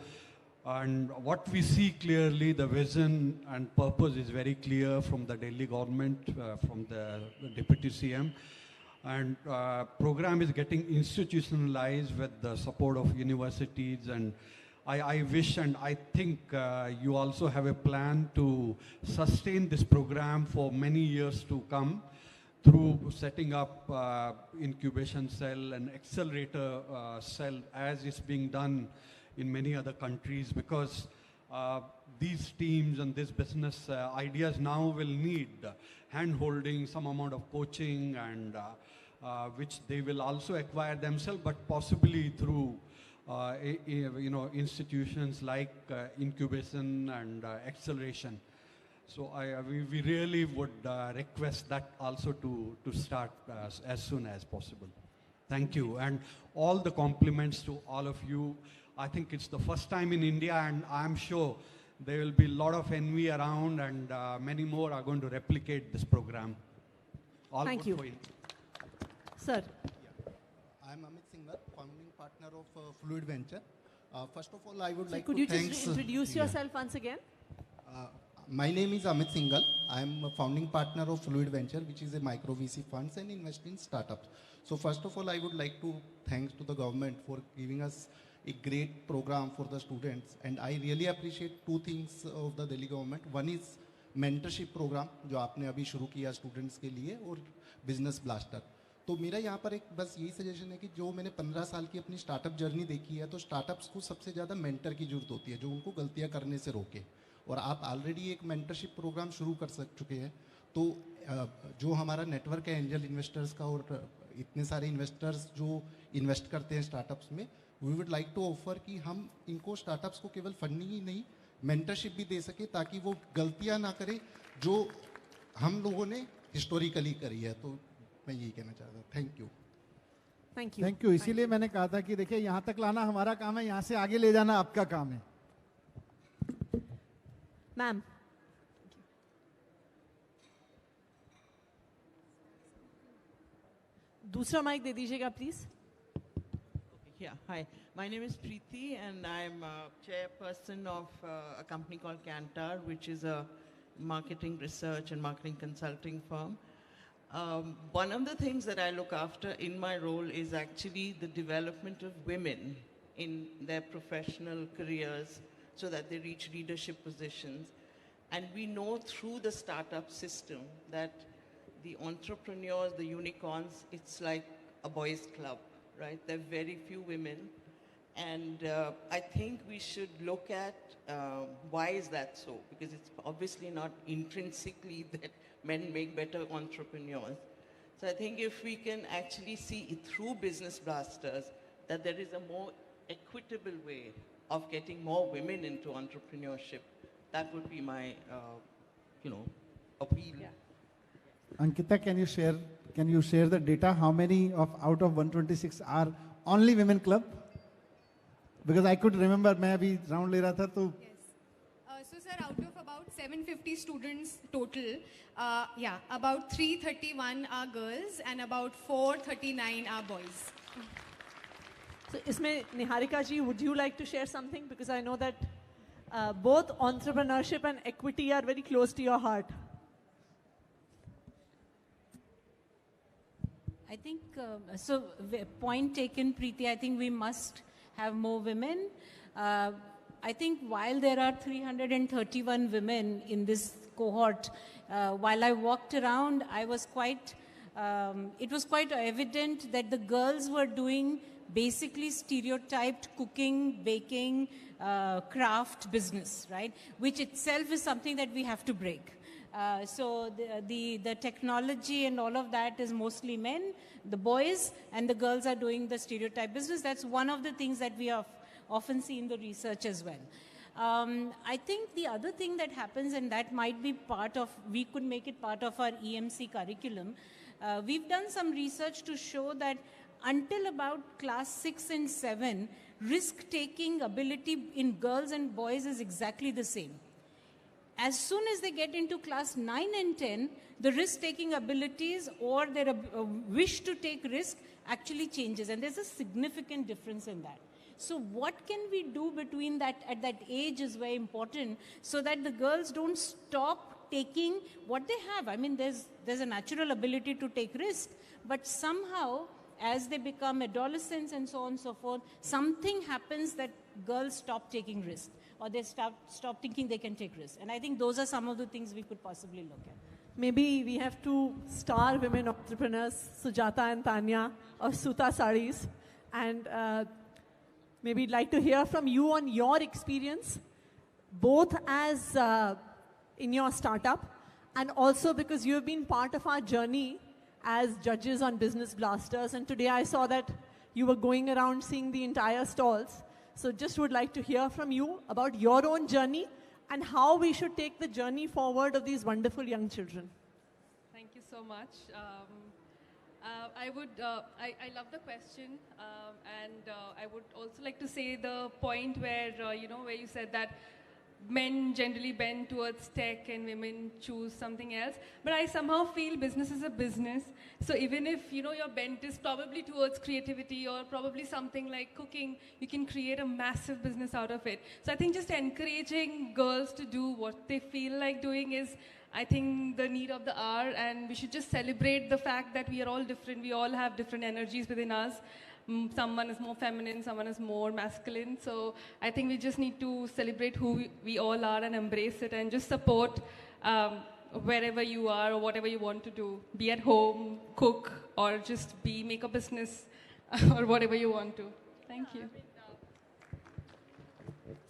And what we see clearly, the vision and purpose is very clear from the Delhi government, from the Deputy CM. And program is getting institutionalized with the support of universities, and I wish and I think you also have a plan to sustain this program for many years to come through setting up incubation cell and accelerator cell, as is being done in many other countries, because these teams and this business ideas now will need hand-holding, some amount of coaching, and which they will also acquire themselves, but possibly through institutions like incubation and acceleration. So we really would request that also to start as soon as possible. Thank you, and all the compliments to all of you. I think it's the first time in India, and I'm sure there will be a lot of envy around, and many more are going to replicate this program. All Thank good you. for you. Sir. I'm Amit Singhal, founding partner of Fluid Venture. First of all, I would like Could to you thank... just introduce yourself once again? My name is Amit Singhal. I am a founding partner of Fluid Venture, which is a micro VC funds and invest in startups. So first of all, I would like to thanks to the government for giving us a great program for the students. And I really appreciate 2 things of the Delhi government. One is mentorship program, जो आपने अभी शुरू किया students के लिए, और business blaster. तो मेरा यहाँ पर एक बस यही सजेशन है कि जो मैंने 15 साल की अपनी स्टार्टअप जर्नी देखी है, तो स्टार्टअप्स को सबसे ज़्यादा मेंटर की जरूरत होती है, जो उनको गलतियाँ करने से रोके. और आप ऑलरेडी एक मेंटरशिप प्रोग्राम शुरू कर चुके हैं. तो जो हमारा नेटवर्क है एंजल इन्वेस्टर्स का, और इतने सारे इन्वेस्टर्स जो इन्वेस्ट करते हैं स्टार्टअप्स में, we would like to offer कि हम इनको स्टार्टअप्स को केवल फंडिंग ही नहीं, मेंटरशिप भी दे सके, ताकि वो गलतियाँ ना करें जो हम लोगों ने हिस्टोरिकली करी है. तो मैं यही कहना चाहता हूँ. Thank you. Thank you. इसीलिए मैंने कहा था कि देखिए, यहाँ तक लाना हमारा काम है, यहाँ से आगे ले जाना आपका काम है. मैम. दूसरा माइक दे दीजिएगा please. Yeah, hi. My name is Preeti, and I'm chairperson of a company called Kantar, which is a marketing research and marketing consulting firm. One of the things that I look after in my role is actually the development of women in their professional careers so that they reach leadership positions. And we know through the startup system that the entrepreneurs, the unicorns, it's like a boys' club, right? There are very few women. And I think we should look at why is that so? Because it's obviously not intrinsically that men make better entrepreneurs. So I think if we can actually see it through Business Blasters, that there is a more equitable way of getting more women into entrepreneurship, that would be my, appeal. Yeah. Ankita, can you share the data? How many out of 126 are only women club? Because I could remember, मैं अभी round ले रहा था तो. Yes. So sir, out of about 750 students total, about 331 are girls and about 439 are boys. So, isme Niharika ji, would you like to share something? Because I know that both entrepreneurship and equity are very close to your heart. I think, point taken, Preeti. I think we must have more women. I think while there are 331 women in this cohort, while I walked around, I was it was quite evident that the girls were doing basically stereotyped cooking, baking, craft business, right? Which itself is something that we have to break. So the technology and all of that is mostly men, the boys, and the girls are doing the stereotype business. That's one of the things that we have often see in the research as well. I think the other thing that happens, and that might be we could make it part of our EMC curriculum, we've done some research to show that until about class 6 and 7, risk-taking ability in girls and boys is exactly the same. As soon as they get into class 9 and 10, the risk-taking abilities or their wish to take risk actually changes. And there's a significant difference in that. So what can we do between that, at that age is very important, so that the girls don't stop taking what they have. I mean, there's a natural ability to take risk, but somehow, as they become adolescents and so on and so forth, something happens that girls stop taking risks, or they stop thinking they can take risks. And I think those are some of the things we could possibly look at. Maybe we have two star women entrepreneurs, Sujata and Tanya of Suta Sarees. And maybe I'd like to hear from you on your experience, both as in your startup, and also because you have been part of our journey as judges on Business Blasters. And today I saw that you were going around seeing the entire stalls. So just would like to hear from you about your own journey and how we should take the journey forward of these wonderful young children. Thank you so much. I love the question, and I would also like to say the point where, where you said that men generally bend towards tech and women choose something else. But I somehow feel business is a business. So even if, your bent is probably towards creativity or probably something like cooking, you can create a massive business out of it. So I think just encouraging girls to do what they feel like doing is, I think, the need of the hour, and we should just celebrate the fact that we are all different. We all have different energies within us. Someone is more feminine, someone is more masculine. So I think we just need to celebrate who we all are and embrace it, and just support wherever you are or whatever you want to do. Be at home, cook, or just make a business or whatever you want to. Thank you.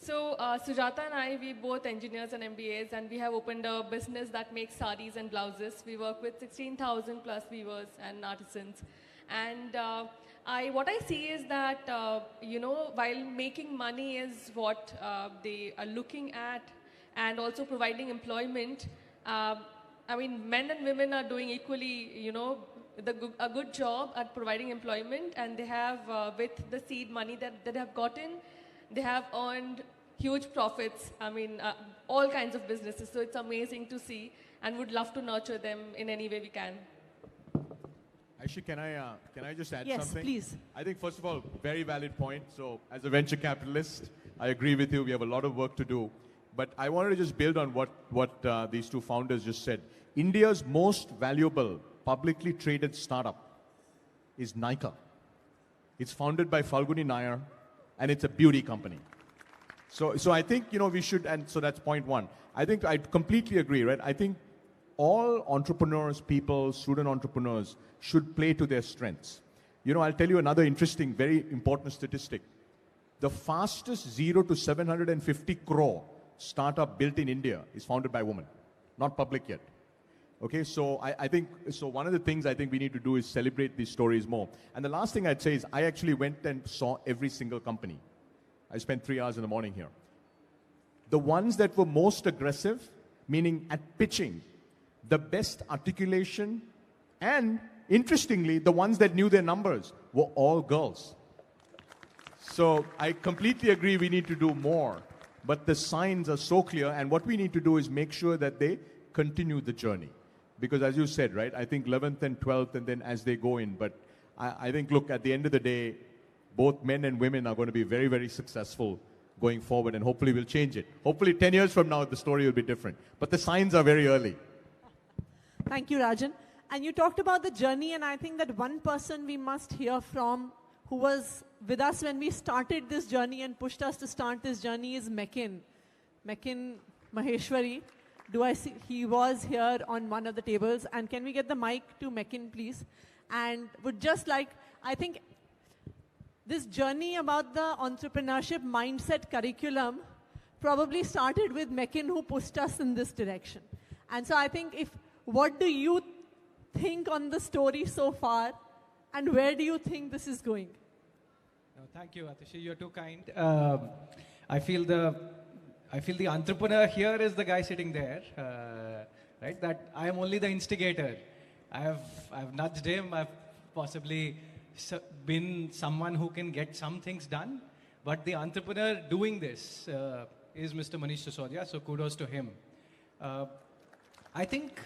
So Sujata and I, we're both engineers and MBAs, and we have opened a business that makes sarees and blouses. We work with 16,000 plus weavers and artisans. And what I see is that, while making money is what they are looking at, and also providing employment, men and women are doing equally, a good job at providing employment, and they have, with the seed money that they have gotten, they have earned huge profits. All kinds of businesses. So it's amazing to see, and would love to nurture them in any way we can. Actually, can I just add Yes, something? please. I think, first of all, very valid point. So as a venture capitalist, I agree with you. We have a lot of work to do. But I wanted to just build on what these two founders just said. India's most valuable publicly traded startup is Nykaa. It's founded by Falguni Nair, and it's a beauty company. So I think, we should, and so that's point one. I think I completely agree, right? I think all entrepreneurs, people, student entrepreneurs should play to their strengths. I'll tell you another interesting, very important statistic. The fastest 0 to 750 crore startup built in India is founded by women, not public yet. Okay, so I think, one of the things I think we need to do is celebrate these stories more. And the last thing I'd say is I actually went and saw every single company. I spent 3 hours in the morning here. The ones that were most aggressive, meaning at pitching, the best articulation, and interestingly, the ones that knew their numbers were all girls. So I completely agree we need to do more, but the signs are so clear, and what we need to do is make sure that they continue the journey. Because as you said, right, I think 11th and 12th, and then as they go in, but I think, look, at the end of the day, both men and women are going to be very, very successful going forward, and hopefully we'll change it. Hopefully 10 years from now, the story will be different. But the signs are very early. Thank you, Rajan. And you talked about the journey, and I think that one person we must hear from who was with us when we started this journey and pushed us to start this journey is Mekin Maheshwari. Do I see? He was here on one of the tables. And can we get the mic to Mekin, please? And would just like, I think this journey about the entrepreneurship mindset curriculum probably started with Mekin, who pushed us in this direction. And so I think what do you think on the story so far, and where do you think this is going? No, thank you, Atishi. You're too kind. I feel the entrepreneur here is the guy sitting there, right? That I am only the instigator. I've nudged him. I've possibly been someone who can get some things done, but the entrepreneur doing this is Mr. Manish Sisodia. So kudos to him. I think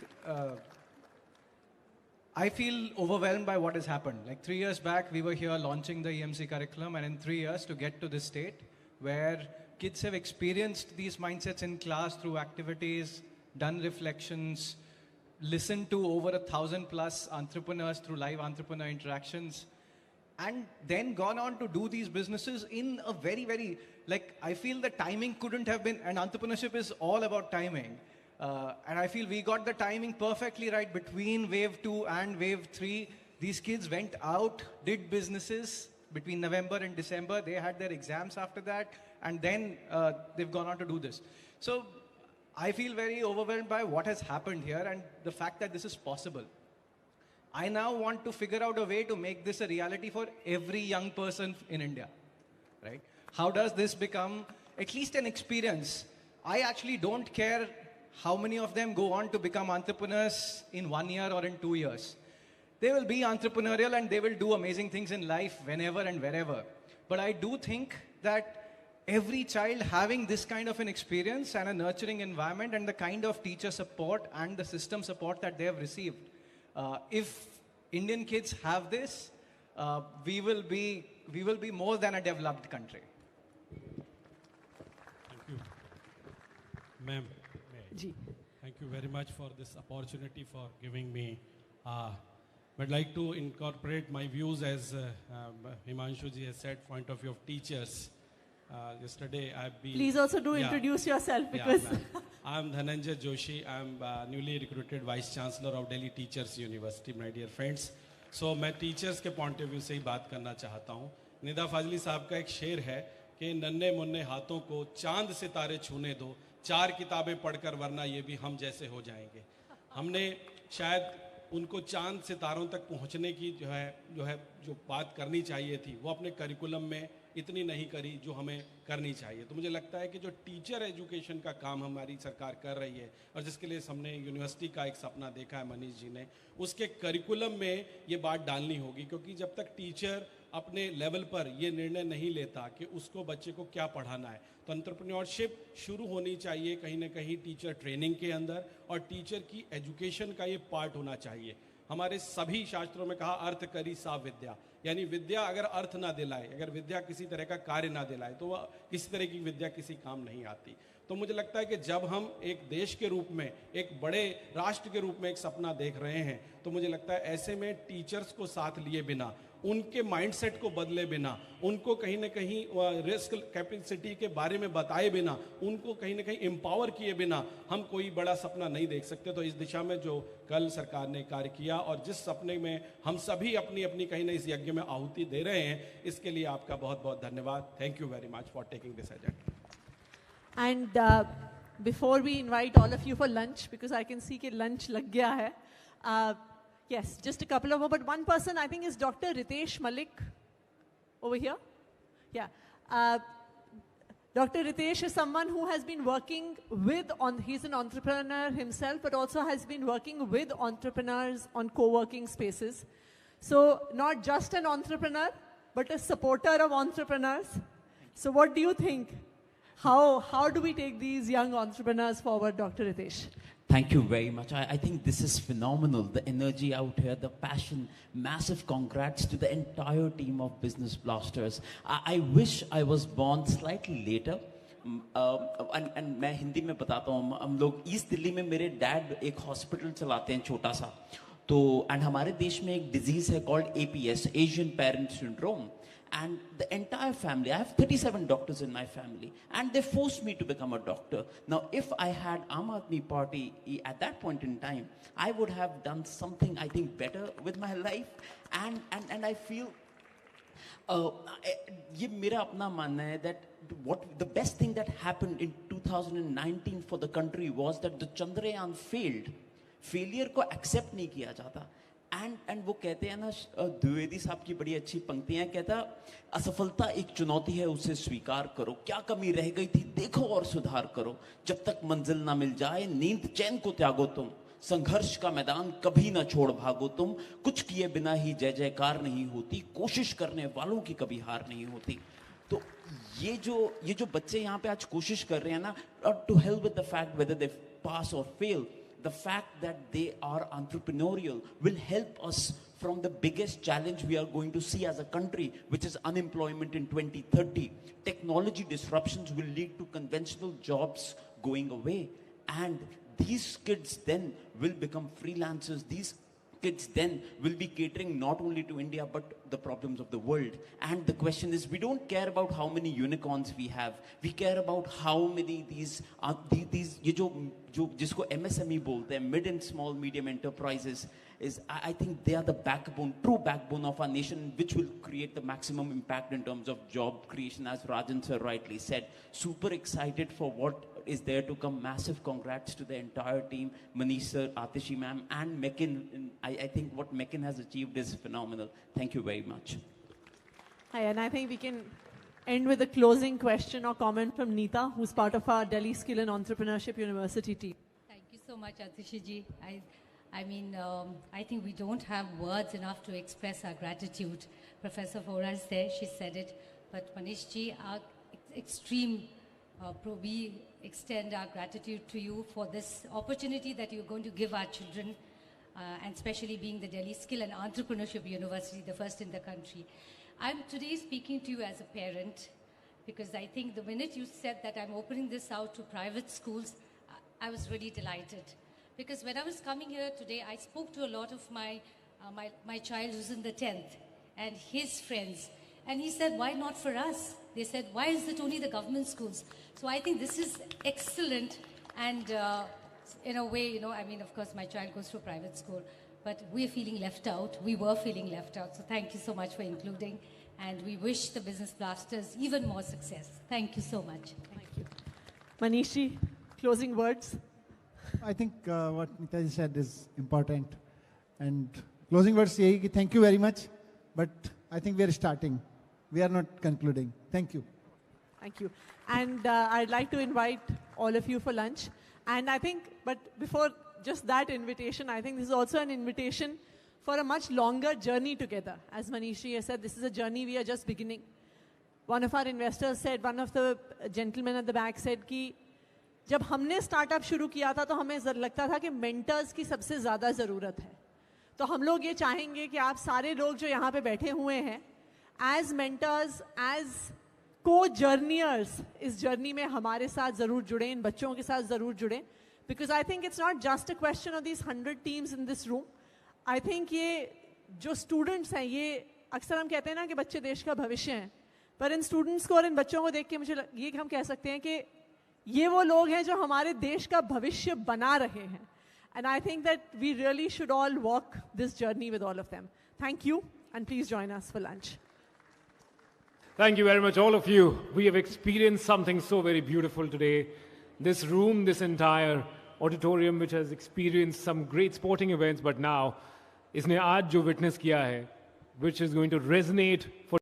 I feel overwhelmed by what has happened. Like 3 years back, we were here launching the EMC curriculum, and in 3 years to get to this state where kids have experienced these mindsets in class through activities, done reflections, listened to over 1,000+ entrepreneurs through live entrepreneur interactions, and then gone on to do these businesses in a very, very, I feel the timing couldn't have been, and entrepreneurship is all about timing. And I feel we got the timing perfectly right between wave 2 and wave 3. These kids went out, did businesses between November and December. They had their exams after that, and then they've gone on to do this. So I feel very overwhelmed by what has happened here and the fact that this is possible. I now want to figure out a way to make this a reality for every young person in India, right? How does this become at least an experience? I actually don't care how many of them go on to become entrepreneurs in 1 year or in 2 years. They will be entrepreneurial and they will do amazing things in life whenever and wherever. But I do think that every child having this kind of an experience and a nurturing environment and the kind of teacher support and the system support that they have received, if Indian kids have this, we will be more than a developed country. Thank you. Ma'am, thank you very much for this opportunity for giving me. I'd like to incorporate my views as Himanshu ji has said, point of view of teachers. Yesterday I've been... Please also introduce yourself because... I'm Dhananjay Joshi. I'm newly recruited Vice Chancellor of Delhi Teachers University, my dear friends. So मैं teachers के point of view से ही बात करना चाहता हूँ. निदा फाजली साहब का एक शेर है कि नन्हे मुन्ने हाथों को चांद सितारे छूने दो, 4 किताबें पढ़कर वरना ये भी हम जैसे हो जाएंगे. हमने शायद उनको चांद सितारों तक पहुंचने की जो बात करनी चाहिए थी वो अपने करिकुलम में इतनी नहीं करी जो हमें करनी चाहिए. तो मुझे लगता है कि जो टीचर एजुकेशन का काम हमारी सरकार कर रही है और जिसके लिए हमने यूनिवर्सिटी का एक सपना देखा है मनीष जी ने, उसके करिकुलम में ये बात डालनी होगी. क्योंकि जब तक टीचर अपने लेवल पर ये निर्णय नहीं लेता कि उसको बच्चे को क्या पढ़ाना है, तो एंटरप्रेन्योरशिप शुरू होनी चाहिए कहीं ना कहीं टीचर ट्रेनिंग के अंदर, और टीचर की एजुकेशन का ये पार्ट होना चाहिए. हमारे सभी शास्त्रों में कहा अर्थ करी सा विद्या, यानी विद्या अगर अर्थ ना दिलाए, अगर विद्या किसी तरह का कार्य ना दिलाए तो वह किसी तरह की विद्या किसी काम नहीं आती. तो मुझे लगता है कि जब हम एक देश के रूप में, एक बड़े राष्ट्र के रूप में एक सपना देख रहे हैं, तो मुझे लगता है ऐसे में टीचर्स को साथ लिए बिना उनके माइंडसेट को बदले बिना, उनको कहीं ना कहीं रिस्क कैपेसिटी के बारे में बताए बिना, उनको कहीं ना कहीं एम्पावर किए बिना हम कोई बड़ा सपना नहीं देख सकते। तो इस दिशा में जो कल सरकार ने कार्य किया और जिस सपने में हम सभी अपनी अपनी कहीं ना इस यज्ञ में आहुति दे रहे हैं, इसके लिए आपका बहुत बहुत धन्यवाद। Thank you very much for taking this agenda. And before we invite all of you for lunch, because I can see कि lunch लग गया है, yes, just a couple of more, but one person I think is Dr. Ritesh Malik over here. Yeah. Dr. Ritesh is someone who has been working with, he's an entrepreneur himself, but also has been working with entrepreneurs on co-working spaces. So not just an entrepreneur, but a supporter of entrepreneurs. So what do you think? How do we take these young entrepreneurs forward, Dr. Ritesh? Thank you very much. I think this is phenomenal. The energy out here, the passion, massive congrats to the entire team of Business Blasters. I wish I was born slightly later. And मैं हिंदी में बताता हूँ, हम लोग east Delhi में मेरे dad एक hospital चलाते हैं छोटा सा, तो एंड हमारे देश में एक डिजीज है called APS, Asian Parent Syndrome. And the entire family, I have 37 doctors in my family, and they forced me to become a doctor. Now, if I had Aam Aadmi Party at that point in time, I would have done something, I think, better with my life. And I feel, ये मेरा अपना मानना है that the best thing that happened in 2019 for the country was that the Chandrayaan failed. Failure को accept नहीं किया जाता. And वो कहते हैं ना, द्विवेदी साहब की बड़ी अच्छी पंक्तियां, कहता असफलता एक चुनौती है, उसे स्वीकार करो, क्या कमी रह गई थी देखो और सुधार करो, जब तक मंजिल ना मिल जाए नींद चैन को त्यागो तुम, संघर्ष का मैदान कभी ना छोड़ भागो तुम, कुछ किए बिना ही जय जयकार नहीं होती, कोशिश करने वालों की कभी हार नहीं होती। तो ये जो बच्चे यहाँ पे आज कोशिश कर रहे हैं ना, to hell with the fact whether they pass or fail, the fact that they are entrepreneurial will help us from the biggest challenge we are going to see as a country, which is unemployment in 2030. Technology disruptions will lead to conventional jobs going away. And these kids then will become freelancers. These kids then will be catering not only to India, but the problems of the world. And the question is, we don't care about how many unicorns we have. We care about how many these ये जो जिसको MSME बोलते हैं, mid and small medium enterprises, is I think they are the backbone, true backbone of our nation, which will create the maximum impact in terms of job creation, as Rajan sir rightly said. Super excited for what is there to come. Massive congrats to the entire team, Manish sir, Atishi ma'am, and Mekin. I think what Mekin has achieved is phenomenal. Thank you very much. Hi, and I think we can end with a closing question or comment from Neeta, who's part of our Delhi Skill and Entrepreneurship University team. Thank you so much, Atishi ji. I mean, I think we don't have words enough to express our gratitude. Professor Vohra is there, she said it. But Manish ji, our extreme, we extend our gratitude to you for this opportunity that you're going to give our children, and especially being the Delhi Skill and Entrepreneurship University, the first in the country. I'm today speaking to you as a parent, because I think the minute you said that I'm opening this out to private schools, I was really delighted. Because when I was coming here today, I spoke to a lot of my child who's in the 10th and his friends. And he said, why not for us? They said, why is it only the government schools? So I think this is excellent. And in a way, you know, I mean, of course, my child goes to a private school, but we're feeling left out. We were feeling left out. So thank you so much for including. And we wish the Business Blasters even more success. Thank you so much. Thank you. Manishi, closing words? I think what Neetaji said is important. And closing words, thank you very much. But I think we are starting. We are not concluding. Thank you. Thank you. And I'd like to invite all of you for lunch. And I think, but before just that invitation, I think this is also an invitation for a much longer journey together. As Manishi has said, this is a journey we are just beginning. One of our investors said, one of the gentlemen at the back said कि जब हमने startup शुरू किया था तो हमें लगता था कि मेंटर्स की सबसे ज़्यादा ज़रूरत है. तो हम लोग ये चाहेंगे कि आप सारे लोग जो यहाँ पे बैठे हुए हैं, एज मेंटर्स, एज को जर्नियर्स, इस जर्नी में हमारे साथ ज़रूर जुड़ें, इन बच्चों के साथ ज़रूर जुड़ें. Because I think it's not just a question of this 100 teams in this room. I think ये जो स्टूडेंट्स हैं, ये अक्सर हम कहते हैं ना कि बच्चे देश का भविष्य हैं, पर इन स्टूडेंट्स को और इन बच्चों को देख के मुझे ये हम कह सकते हैं कि ये वो लोग हैं जो हमारे देश का भविष्य बना रहे हैं. And I think that we really should all walk this journey with all of them. Thank you, and please join us for lunch. Thank you very much, all of you. We have experienced something so very beautiful today. This room, this entire auditorium, which has experienced some great sporting events, but now, इसने आज जो witness किया है, which is going to resonate for